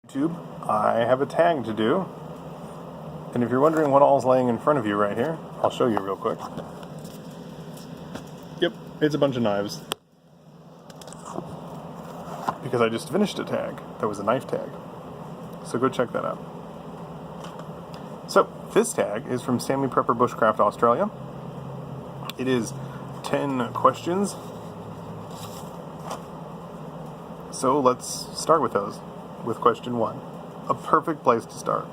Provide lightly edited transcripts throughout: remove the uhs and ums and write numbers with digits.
YouTube, I have a tag to do, and if you're wondering what all's laying in front of you right here, I'll show you real quick. Yep, it's a bunch of knives. Because I just finished a tag that was a knife tag. So go check that out. So, this tag is from Stanley Prepper Bushcraft Australia. It is 10 questions. So let's start with those. With question 1. A perfect place to start.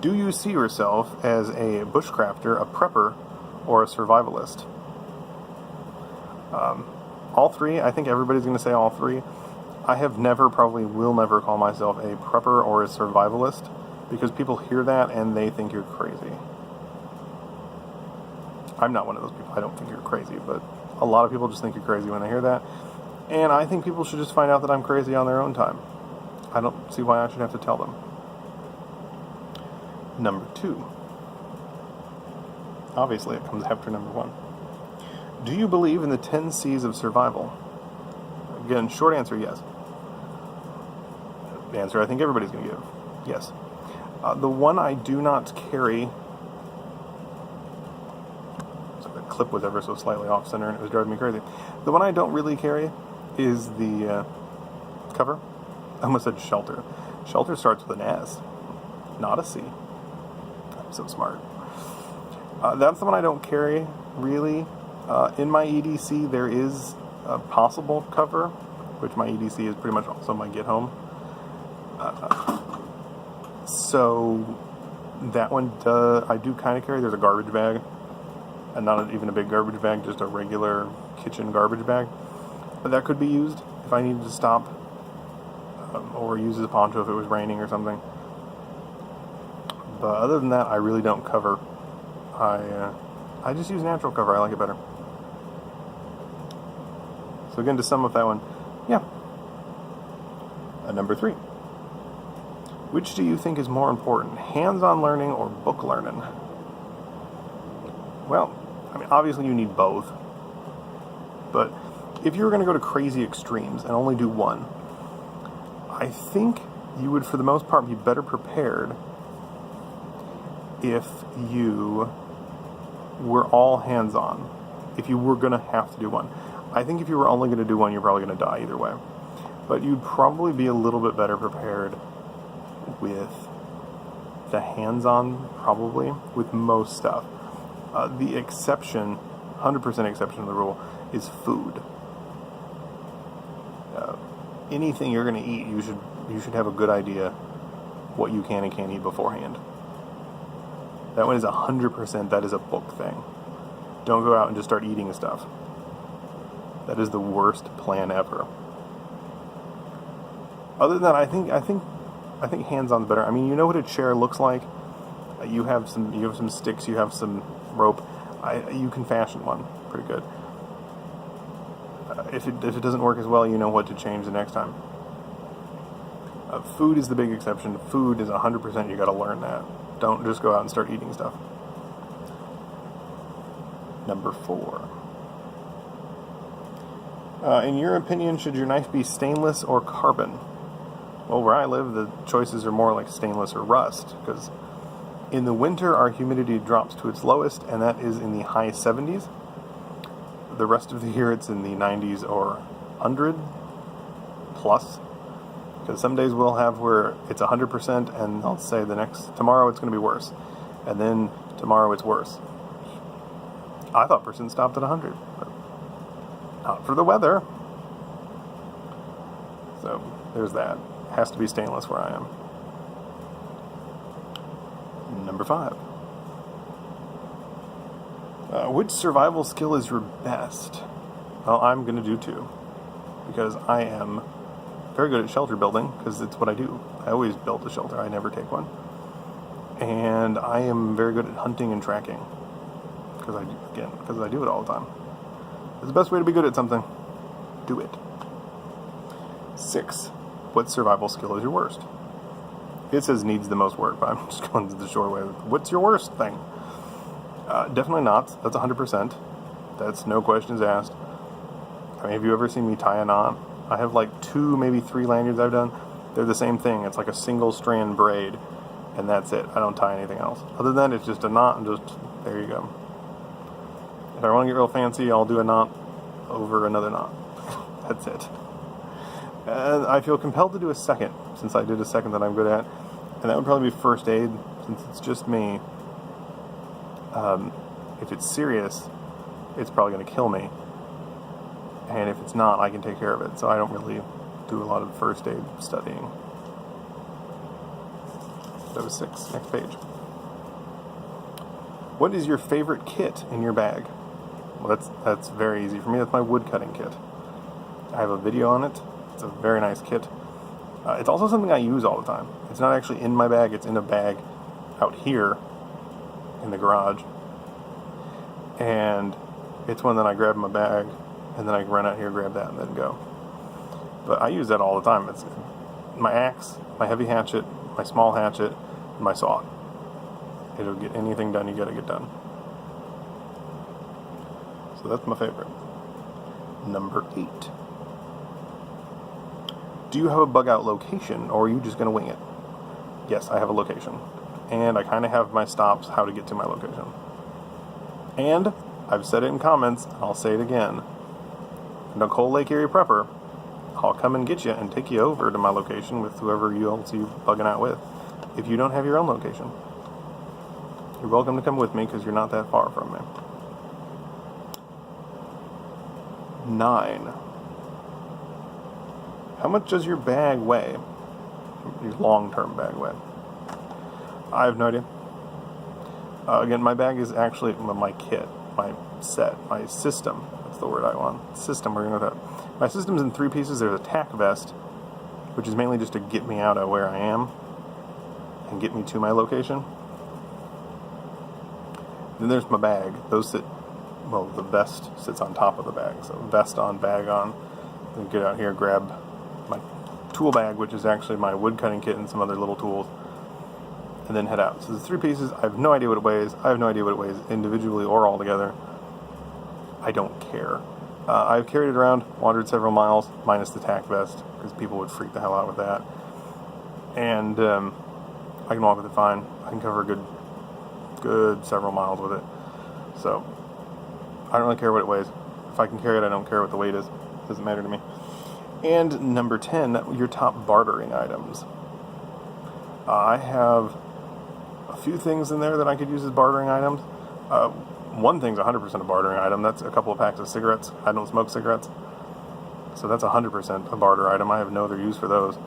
Do you see yourself as a bushcrafter, a prepper, or a survivalist? All three. I think everybody's going to say all three. I have never, probably will never call myself a prepper or a survivalist because people hear that and they think you're crazy. I'm not one of those people. I don't think you're crazy, but a lot of people just think you're crazy when they hear that. And I think people should just find out that I'm crazy on their own time. I don't see why I should have to tell them. Number 2. Obviously, it comes after number 1. Do you believe in the 10 C's of survival? Again, short answer, yes. The answer I think everybody's going to give, yes. The one I do not carry, so the clip was ever so slightly off center and it was driving me crazy. The one I don't really carry is the cover. I almost said shelter. Shelter starts with an S, not a C. I'm so smart. That's the one I don't carry, really. In my EDC, there is a possible cover, which my EDC is pretty much also my get home. So that one I do kind of carry. There's a garbage bag, and not even a big garbage bag, just a regular kitchen garbage bag. But that could be used if I needed to stop, or use as a poncho if it was raining or something. But other than that, I really don't cover. I just use natural cover. I like it better. So again, to sum up that one, yeah. Number 3. Which do you think is more important, hands-on learning or book learning? Well, I mean, obviously you need both. But if you were going to go to crazy extremes and only do one, I think you would, for the most part, be better prepared if you were all hands-on, if you were going to have to do one. I think if you were only going to do one, you're probably going to die either way. But you'd probably be a little bit better prepared with the hands-on, probably, with most stuff. The exception, 100% exception to the rule, is food. Anything you're going to eat, you should have a good idea what you can and can't eat beforehand. That one is 100%, that is a book thing. Don't go out and just start eating stuff. That is the worst plan ever. Other than that, I think hands-on's better. I mean, you know what a chair looks like. You have some sticks, you have some rope. You can fashion one pretty good. If it doesn't work as well, you know what to change the next time. Food is the big exception. Food is 100%. You got to learn that. Don't just go out and start eating stuff. Number 4. In your opinion, should your knife be stainless or carbon? Well, where I live, the choices are more like stainless or rust, because in the winter, our humidity drops to its lowest, and that is in the high 70s. The rest of the year, it's in the 90s or 100 plus, because some days we'll have where it's 100%, and I'll say tomorrow it's going to be worse, and then tomorrow it's worse. I thought percent stopped at 100, but not for the weather. So there's that. Has to be stainless where I am. Number 5. Which survival skill is your best? Well, I'm going to do 2. Because I am very good at shelter building, because it's what I do. I always build a shelter. I never take one. And I am very good at hunting and tracking. Because I do it all the time. It's the best way to be good at something. Do it. 6. What survival skill is your worst? It says needs the most work, but I'm just going to the short way. What's your worst thing? Definitely knots. That's 100%. That's no questions asked. I mean, have you ever seen me tie a knot? I have like 2, maybe 3 lanyards I've done. They're the same thing. It's like a single strand braid, and that's it. I don't tie anything else. Other than that, it's just a knot, and just, there you go. If I want to get real fancy, I'll do a knot over another knot. That's it. And I feel compelled to do a second, since I did a second that I'm good at, and that would probably be first aid, since it's just me. If it's serious, it's probably going to kill me, and if it's not, I can take care of it, so I don't really do a lot of first aid studying. That was 6. Next page. What is your favorite kit in your bag? Well, that's very easy for me. That's my wood cutting kit. I have a video on it. It's a very nice kit. It's also something I use all the time. It's not actually in my bag. It's in a bag out here in the garage. And it's one that I grab in my bag, and then I run out here, grab that, and then go. But I use that all the time. It's my axe, my heavy hatchet, my small hatchet, and my saw. It'll get anything done you gotta get done. So that's my favorite. Number 8. Do you have a bug out location, or are you just gonna wing it? Yes, I have a location. And I kind of have my stops how to get to my location. And I've said it in comments, and I'll say it again. Nicole Lake Erie Prepper, I'll come and get you and take you over to my location with whoever else you're bugging out with. If you don't have your own location, you're welcome to come with me because you're not that far from me. 9. How much does your bag weigh? Your long-term bag weigh? I have no idea. Again, my bag is actually my kit, my set, my system. That's the word I want. System, we're going to go with that. My system's in 3 pieces. There's a tack vest, which is mainly just to get me out of where I am and get me to my location. Then there's my bag. Those sit, well, the vest sits on top of the bag. So vest on, bag on. Then get out here, grab my tool bag, which is actually my wood cutting kit and some other little tools, and then head out. So there's 3 pieces. I have no idea what it weighs. I have no idea what it weighs individually or all together. I don't care. I've carried it around, wandered several miles, minus the tack vest, because people would freak the hell out with that. And I can walk with it fine. I can cover a good several miles with it. So I don't really care what it weighs. If I can carry it, I don't care what the weight is. It doesn't matter to me. And number 10, your top bartering items. I have a few things in there that I could use as bartering items. One thing's 100% a bartering item. That's a couple of packs of cigarettes. I don't smoke cigarettes. So that's 100% a barter item. I have no other use for those.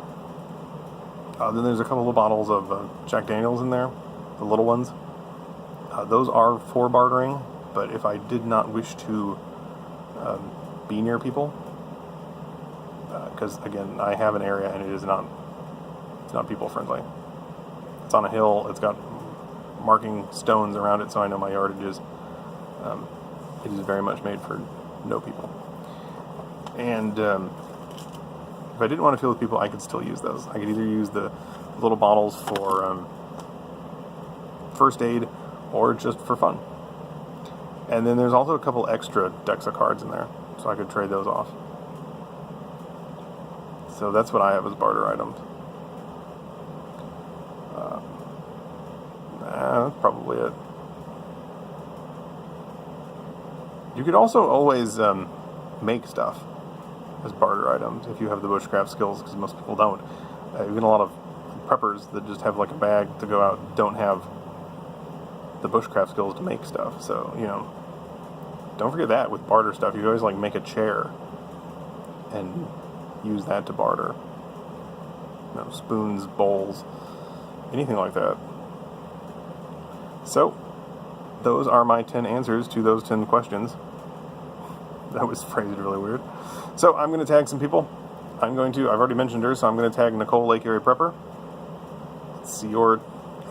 Then there's a couple of bottles of Jack Daniels in there, the little ones. Those are for bartering, but if I did not wish to be near people, because again, I have an area and it's not people friendly. It's on a hill. It's got marking stones around it, so I know my yardage is. It is very much made for no people. And if I didn't want to fill with people, I could still use those. I could either use the little bottles for first aid or just for fun. And then there's also a couple extra decks of cards in there, so I could trade those off. So that's what I have as barter items. That's probably it. You could also always make stuff as barter items if you have the bushcraft skills, because most people don't. Even a lot of preppers that just have like a bag to go out don't have the bushcraft skills to make stuff. So, don't forget that with barter stuff. You always like make a chair and use that to barter. Spoons, bowls, anything like that. So, those are my 10 answers to those 10 questions. That was phrased really weird. So, I'm going to tag some people. I've already mentioned her, so I'm going to tag Nicole Lake Erie Prepper. Let's see your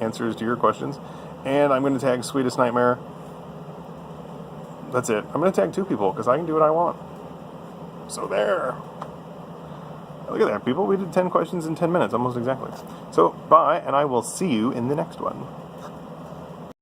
answers to your questions. And I'm going to tag Sweetest Nightmare. That's it. I'm going to tag 2 people, because I can do what I want. So there. Look at that, people. We did 10 questions in 10 minutes, almost exactly. So, bye, and I will see you in the next one.